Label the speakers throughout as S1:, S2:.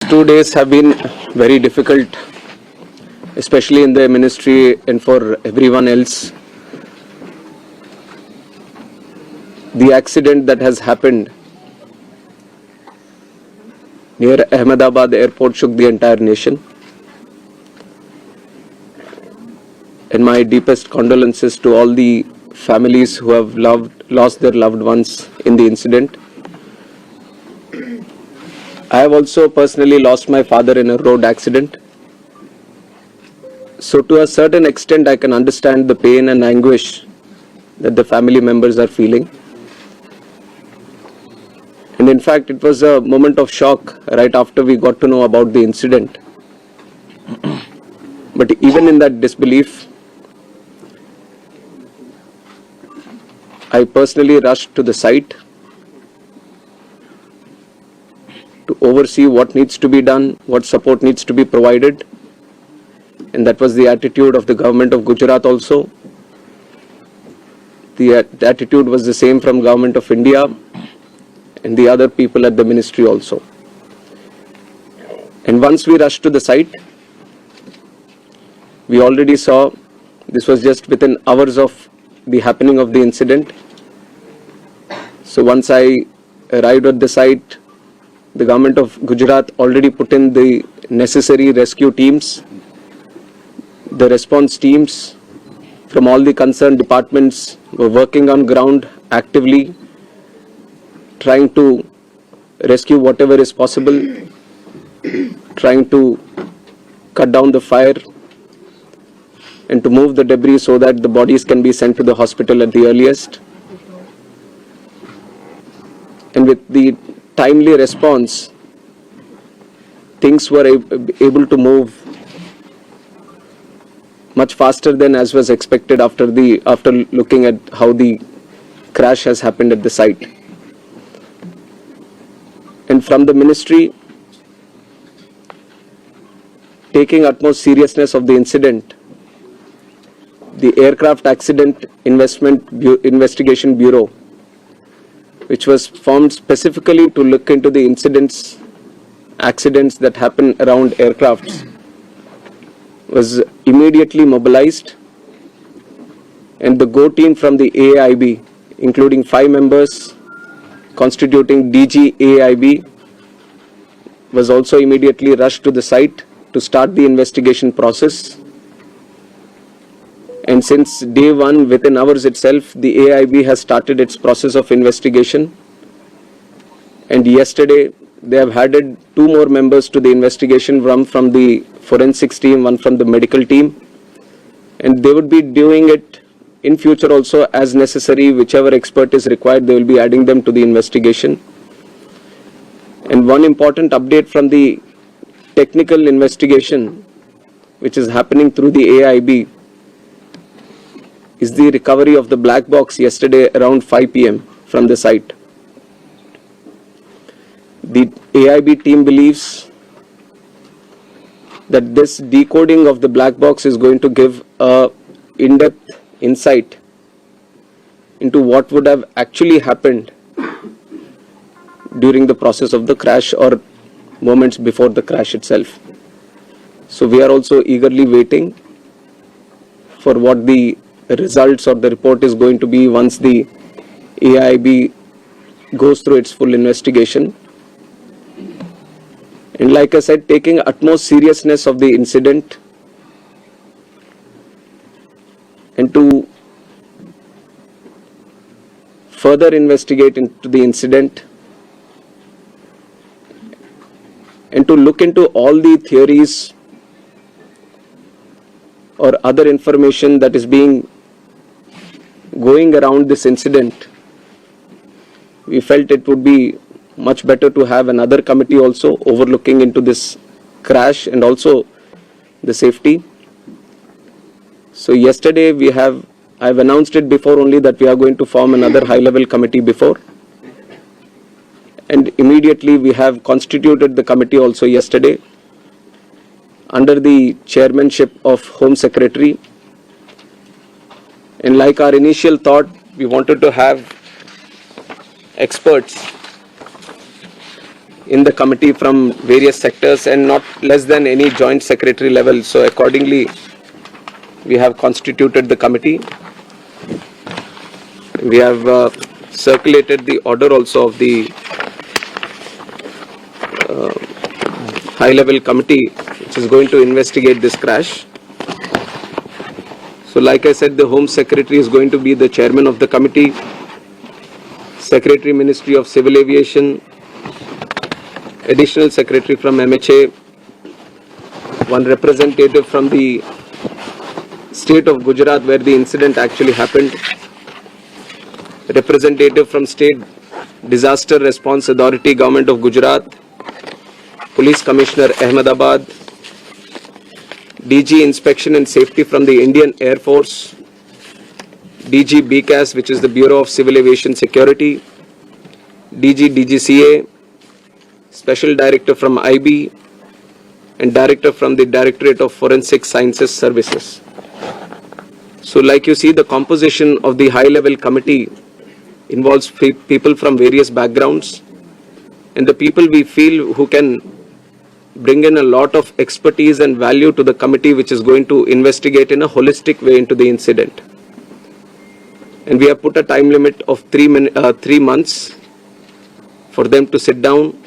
S1: Last 2 days have been very difficult, especially in the ministry and for everyone else. The accident that has happened near Ahmedabad airport shook the entire nation. And my deepest condolences to all the families who have lost their loved ones in the incident. I have also personally lost my father in a road accident. So to a certain extent, I can understand the pain and anguish that the family members are feeling. And in fact, it was a moment of shock right after we got to know about the incident. But even in that disbelief, I personally rushed to the site to oversee what needs to be done, what support needs to be provided. And that was the attitude of the government of Gujarat also. The attitude was the same from government of India and the other people at the ministry also. And once we rushed to the site, we already saw this was just within hours of the happening of the incident. So once I arrived at the site, the government of Gujarat already put in the necessary rescue teams. The response teams from all the concerned departments were working on ground actively, trying to rescue whatever is possible, trying to cut down the fire and to move the debris so that the bodies can be sent to the hospital at the earliest. And with the timely response, things were able to move much faster than as was expected after looking at how the crash has happened at the site. And from the ministry, taking utmost seriousness of the incident, the Aircraft Accident Investigation Bureau, which was formed specifically to look into the accidents that happen around aircrafts, was immediately mobilized, and the GO team from the AIB, including 5 members constituting DG AIB, was also immediately rushed to the site to start the investigation process. And since day one, within hours itself, the AIB has started its process of investigation. And yesterday, they have added 2 more members to the investigation, one from the forensics team, one from the medical team. And they would be doing it in future also as necessary. Whichever expert is required, they will be adding them to the investigation. And one important update from the technical investigation, which is happening through the AIB, is the recovery of the black box yesterday around 5 p.m. from the site. The AIB team believes that this decoding of the black box is going to give a in-depth insight into what would have actually happened during the process of the crash or moments before the crash itself. So we are also eagerly waiting for what the results or the report is going to be once the AIB goes through its full investigation. And like I said, taking utmost seriousness of the incident and to further investigate into the incident and to look into all the theories or other information that is going around this incident, we felt it would be much better to have another committee also overlooking into this crash and also the safety. So yesterday I've announced it before only that we are going to form another high-level committee before. And immediately we have constituted the committee also yesterday under the chairmanship of Home Secretary. And like our initial thought, we wanted to have experts in the committee from various sectors and not less than any joint secretary level. So accordingly, we have constituted the committee. We have circulated the order also of the high-level committee which is going to investigate this crash. So like I said, the Home Secretary is going to be the chairman of the committee. Secretary Ministry of Civil Aviation, Additional Secretary from MHA, one representative from the state of Gujarat where the incident actually happened, representative from State Disaster Response Authority, Government of Gujarat, Police Commissioner Ahmedabad, DG Inspection and Safety from the Indian Air Force, DG BCAS, which is the Bureau of Civil Aviation Security, DG DGCA, Special Director from IB, and Director from the Directorate of Forensic Sciences Services. So like you see, the composition of the high-level committee involves people from various backgrounds, and the people we feel who can bring in a lot of expertise and value to the committee which is going to investigate in a holistic way into the incident. And we have put a time limit of 3 months for them to sit down,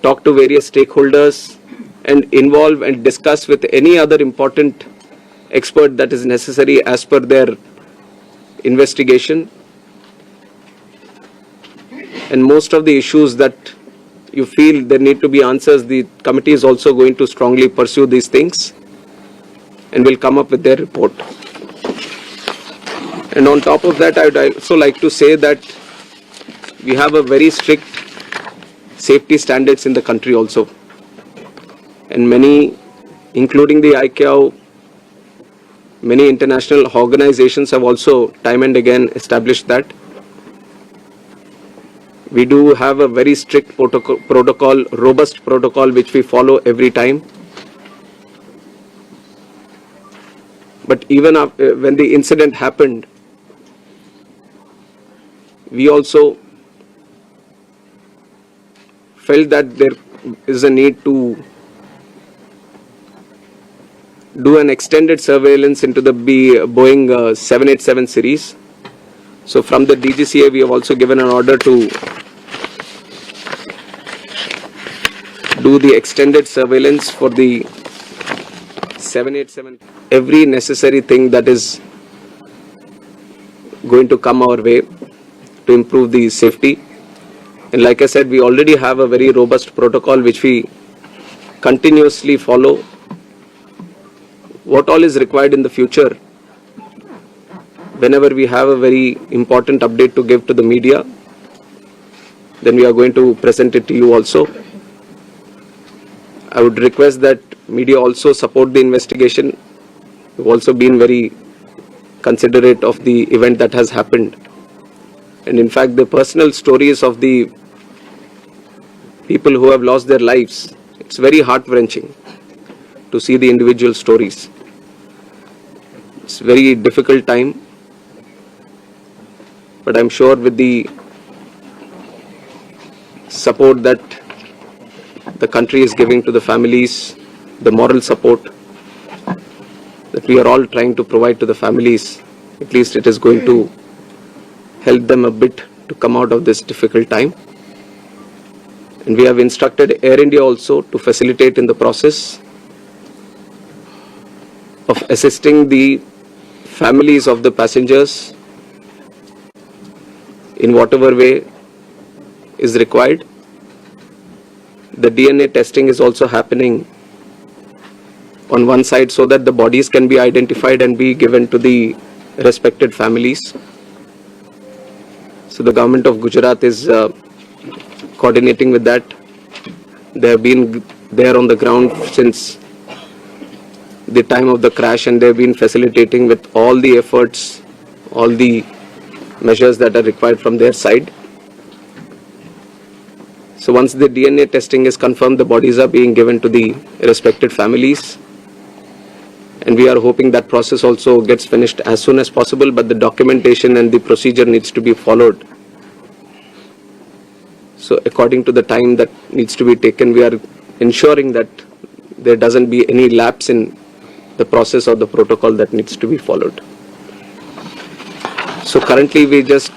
S1: talk to various stakeholders, and involve and discuss with any other important expert that is necessary as per their investigation. And most of the issues that you feel there need to be answers, the committee is also going to strongly pursue these things and will come up with their report. And on top of that, I would also like to say that we have a very strict safety standards in the country also. And many, including the ICAO, many international organizations have also time and again established that. We do have a very strict protocol, robust protocol, which we follow every time. But even when the incident happened, we also felt that there is a need to do an extended surveillance into the Boeing 787 series. So from the DGCA, we have also given an order to do the extended surveillance for the 787. Every necessary thing that is going to come our way to improve the safety. And like I said, we already have a very robust protocol which we continuously follow. What all is required in the future, whenever we have a very important update to give to the media, then we are going to present it to you also. I would request that media also support the investigation. We've also been very considerate of the event that has happened. And in fact, the personal stories of the people who have lost their lives, it's very heart-wrenching to see the individual stories. It's a very difficult time, but I'm sure with the support that the country is giving to the families, the moral support that we are all trying to provide to the families, at least it is going to help them a bit to come out of this difficult time. And we have instructed Air India also to facilitate in the process of assisting the families of the passengers in whatever way is required. The DNA testing is also happening on one side so that the bodies can be identified and be given to the respected families. So the government of Gujarat is coordinating with that. They have been there on the ground since the time of the crash, and they have been facilitating with all the efforts, all the measures that are required from their side. So once the DNA testing is confirmed, the bodies are being given to the respected families. And we are hoping that process also gets finished as soon as possible, but the documentation and the procedure needs to be followed So according to the time that needs to be taken, we are ensuring that there doesn't be any lapse in the process or the protocol that needs to be followed. So currently we just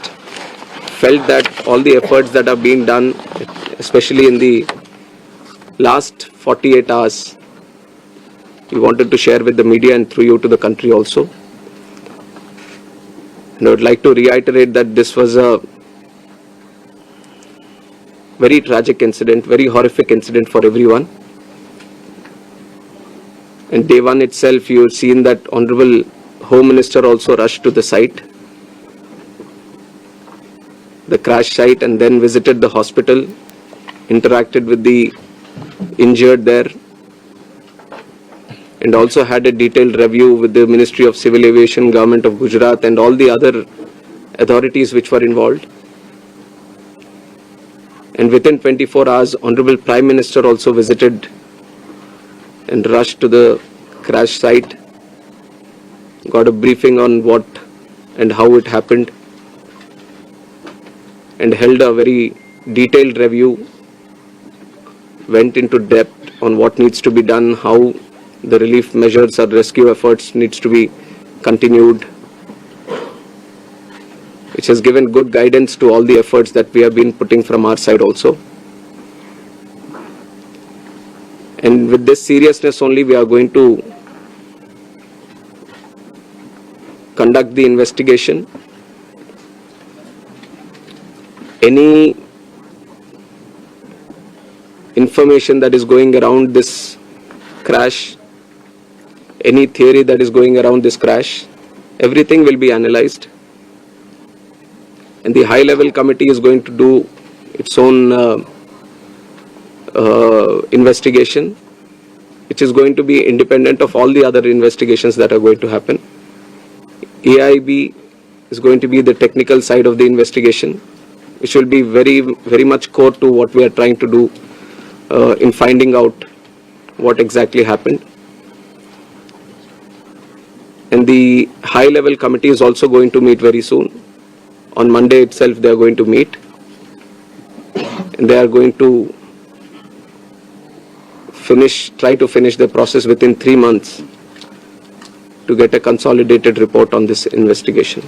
S1: felt that all the efforts that are being done, especially in the last 48 hours, we wanted to share with the media and through you to the country also. And I would like to reiterate that this was a very tragic incident, very horrific incident for everyone. And day one itself, you've seen that Honorable Home Minister also rushed to the site, the crash site, and then visited the hospital, interacted with the injured there, and also had a detailed review with the Ministry of Civil Aviation, Government of Gujarat, and all the other authorities which were involved. And within 24 hours, Honorable Prime Minister also visited and rushed to the crash site, got a briefing on what and how it happened, and held a very detailed review, went into depth on what needs to be done, how the relief measures or rescue efforts needs to be continued, which has given good guidance to all the efforts that we have been putting from our side also. And with this seriousness only, we are going to conduct the investigation. Any information that is going around this crash, any theory that is going around this crash, everything will be analyzed. And the high-level committee is going to do its own investigation, which is going to be independent of all the other investigations that are going to happen. AIB is going to be the technical side of the investigation, which will be very, very much core to what we are trying to do in finding out what exactly happened. And the high-level committee is also going to meet very soon. On Monday itself, they are going to meet, and they are going to try to finish the process within 3 months to get a consolidated report on this investigation.